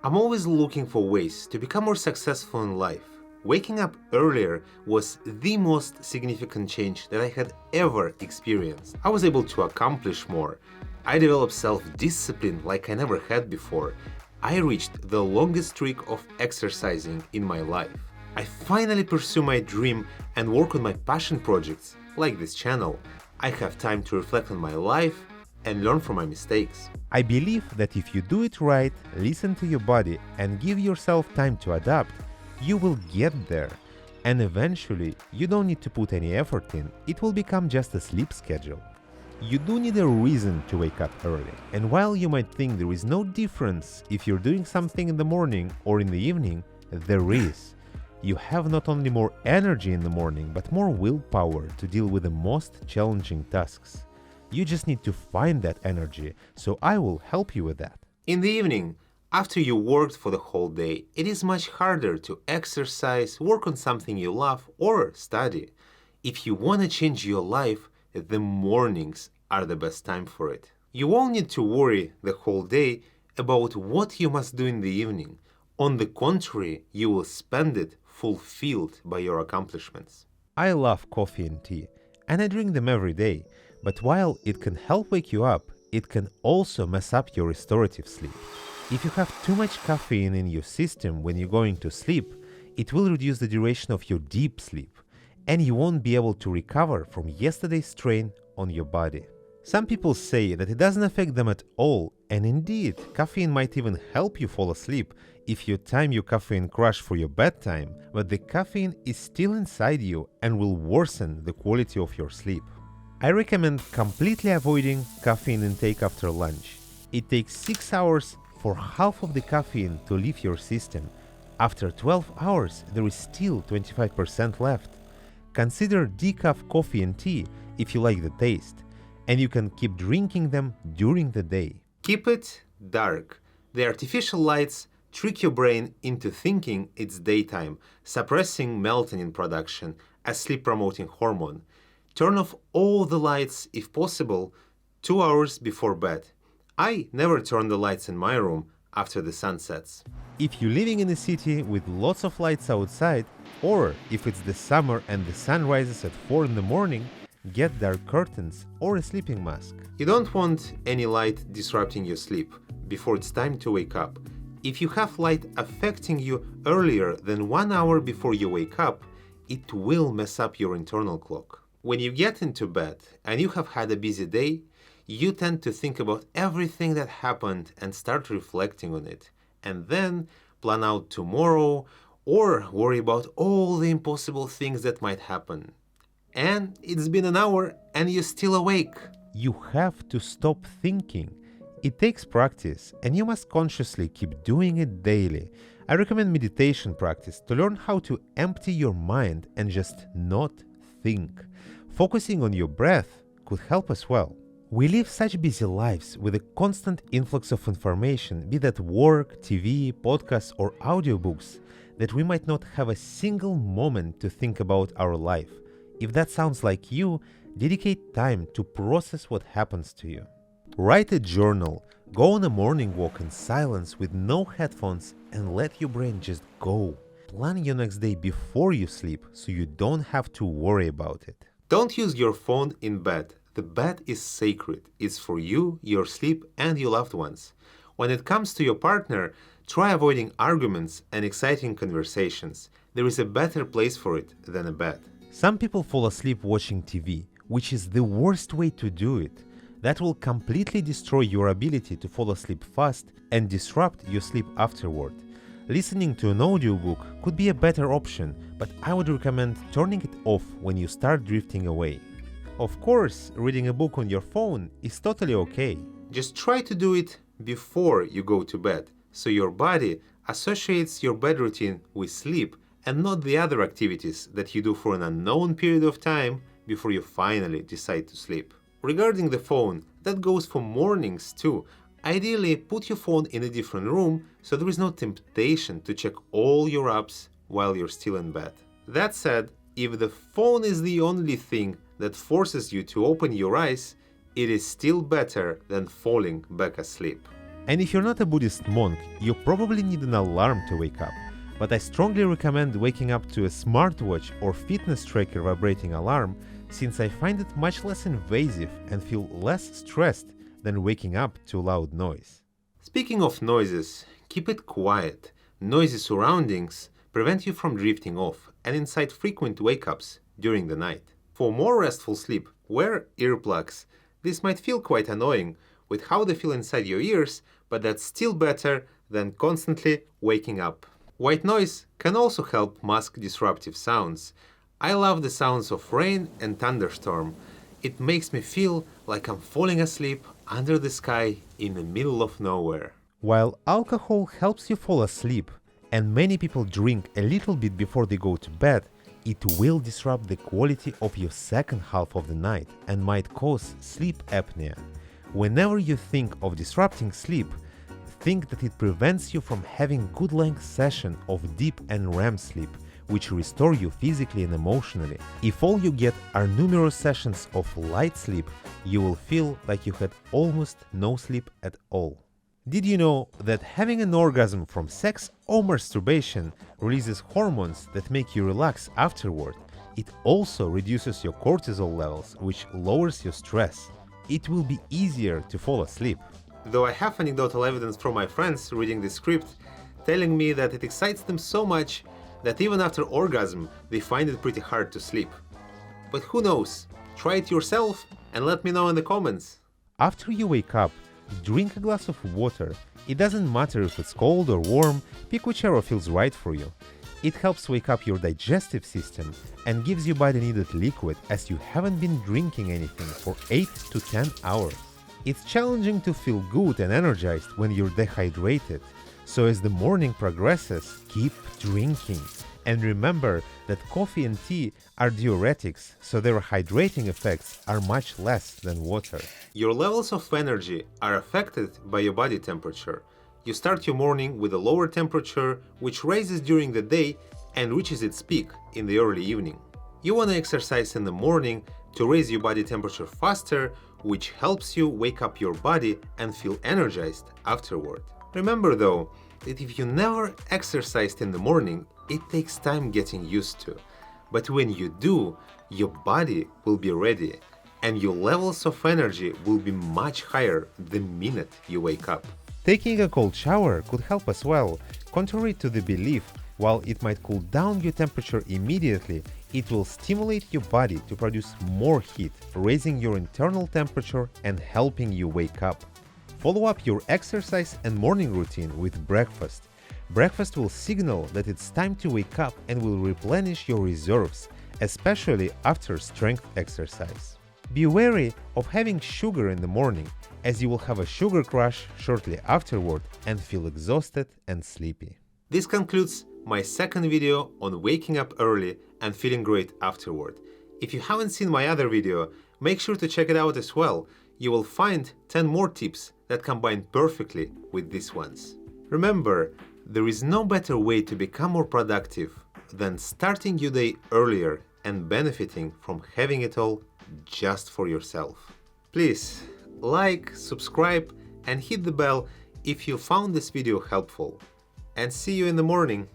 I'm always looking for ways to become more successful in life. Waking up earlier was the most significant change that I had ever experienced. I was able to accomplish more. I developed self-discipline like I never had before. I reached the longest streak of exercising in my life. I finally pursue my dream and work on my passion projects, like this channel. I have time to reflect on my life and learn from my mistakes. I believe that if you do it right, listen to your body, and give yourself time to adapt, you will get there. And eventually, you don't need to put any effort in, it will become just a sleep schedule. You do need a reason to wake up early, and while you might think there is no difference if you're doing something in the morning or in the evening, there is. You have not only more energy in the morning, but more willpower to deal with the most challenging tasks. You just need to find that energy, so I will help you with that. In the evening, after you worked for the whole day, it is much harder to exercise, work on something you love, or study. If you want to change your life, the mornings are the best time for it. You won't need to worry the whole day about what you must do in the evening. On the contrary, you will spend it fulfilled by your accomplishments. I love coffee and tea, and I drink them every day, but while it can help wake you up, it can also mess up your restorative sleep. If you have too much caffeine in your system when you're going to sleep, it will reduce the duration of your deep sleep, and you won't be able to recover from yesterday's strain on your body. Some people say that it doesn't affect them at all, and indeed, caffeine might even help you fall asleep if you time your caffeine crush for your bedtime, but the caffeine is still inside you and will worsen the quality of your sleep. I recommend completely avoiding caffeine intake after lunch. It takes 6 hours for half of the caffeine to leave your system. After 12 hours, there is still 25% left. Consider decaf coffee and tea if you like the taste, and you can keep drinking them during the day. Keep it dark. The artificial lights trick your brain into thinking it's daytime, suppressing melatonin production, a sleep-promoting hormone. Turn off all the lights, if possible, 2 hours before bed. I never turn the lights in my room after the sun sets. If you're living in a city with lots of lights outside, or if it's the summer and the sun rises at 4 in the morning, get dark curtains or a sleeping mask. You don't want any light disrupting your sleep before it's time to wake up. If you have light affecting you earlier than 1 hour before you wake up, it will mess up your internal clock. When you get into bed and you have had a busy day, you tend to think about everything that happened and start reflecting on it, and then plan out tomorrow or worry about all the impossible things that might happen. And it's been an hour and you're still awake. You have to stop thinking. It takes practice, and you must consciously keep doing it daily. I recommend meditation practice to learn how to empty your mind and just not think. Focusing on your breath could help as well. We live such busy lives with a constant influx of information, be that work, TV, podcasts, or audiobooks, that we might not have a single moment to think about our life. If that sounds like you, dedicate time to process what happens to you. Write a journal, go on a morning walk in silence with no headphones, and let your brain just go. Plan your next day before you sleep so you don't have to worry about it. Don't use your phone in bed. The bed is sacred. It's for you, your sleep, and your loved ones. When it comes to your partner, try avoiding arguments and exciting conversations. There is a better place for it than a bed. Some people fall asleep watching TV, which is the worst way to do it. That will completely destroy your ability to fall asleep fast and disrupt your sleep afterward. Listening to an audiobook could be a better option, but I would recommend turning it off when you start drifting away. Of course, reading a book on your phone is totally okay. Just try to do it before you go to bed, so your body associates your bed routine with sleep and not the other activities that you do for an unknown period of time before you finally decide to sleep. Regarding the phone, that goes for mornings too. Ideally, put your phone in a different room so there is no temptation to check all your apps while you're still in bed. That said, if the phone is the only thing that forces you to open your eyes, it is still better than falling back asleep. And if you're not a Buddhist monk, you probably need an alarm to wake up. But I strongly recommend waking up to a smartwatch or fitness tracker vibrating alarm, since I find it much less invasive and feel less stressed than waking up to loud noise. Speaking of noises, keep it quiet. Noisy surroundings prevent you from drifting off and incite frequent wake-ups during the night. For more restful sleep, wear earplugs. This might feel quite annoying with how they feel inside your ears, but that's still better than constantly waking up. White noise can also help mask disruptive sounds. I love the sounds of rain and thunderstorm. It makes me feel like I'm falling asleep under the sky in the middle of nowhere. While alcohol helps you fall asleep, and many people drink a little bit before they go to bed, it will disrupt the quality of your second half of the night and might cause sleep apnea. Whenever you think of disrupting sleep, think that it prevents you from having good length session of deep and REM sleep, which restore you physically and emotionally. If all you get are numerous sessions of light sleep, you will feel like you had almost no sleep at all. Did you know that having an orgasm from sex or masturbation releases hormones that make you relax afterward? It also reduces your cortisol levels, which lowers your stress. It will be easier to fall asleep. Though I have anecdotal evidence from my friends reading the script, telling me that it excites them so much that even after orgasm they find it pretty hard to sleep. But who knows? Try it yourself and let me know in the comments. After you wake up, drink a glass of water. It doesn't matter if it's cold or warm, pick whichever feels right for you. It helps wake up your digestive system and gives you body needed liquid, as you haven't been drinking anything for 8 to 10 hours. It's challenging to feel good and energized when you're dehydrated, so as the morning progresses, keep drinking. And remember that coffee and tea are diuretics, so their hydrating effects are much less than water. Your levels of energy are affected by your body temperature. You start your morning with a lower temperature, which rises during the day and reaches its peak in the early evening. You want to exercise in the morning to raise your body temperature faster, which helps you wake up your body and feel energized afterward. Remember though, that if you never exercised in the morning, it takes time getting used to. But when you do, your body will be ready and your levels of energy will be much higher the minute you wake up. Taking a cold shower could help as well. Contrary to the belief, while it might cool down your temperature immediately, it will stimulate your body to produce more heat, raising your internal temperature and helping you wake up. Follow up your exercise and morning routine with breakfast. Breakfast will signal that it's time to wake up and will replenish your reserves, especially after strength exercise. Be wary of having sugar in the morning, as you will have a sugar crash shortly afterward and feel exhausted and sleepy. This concludes my second video on waking up early and feeling great afterward. If you haven't seen my other video, make sure to check it out as well. You will find 10 more tips that combine perfectly with these ones. Remember, there is no better way to become more productive than starting your day earlier and benefiting from having it all just for yourself. Please like, subscribe, and hit the bell if you found this video helpful. And see you in the morning.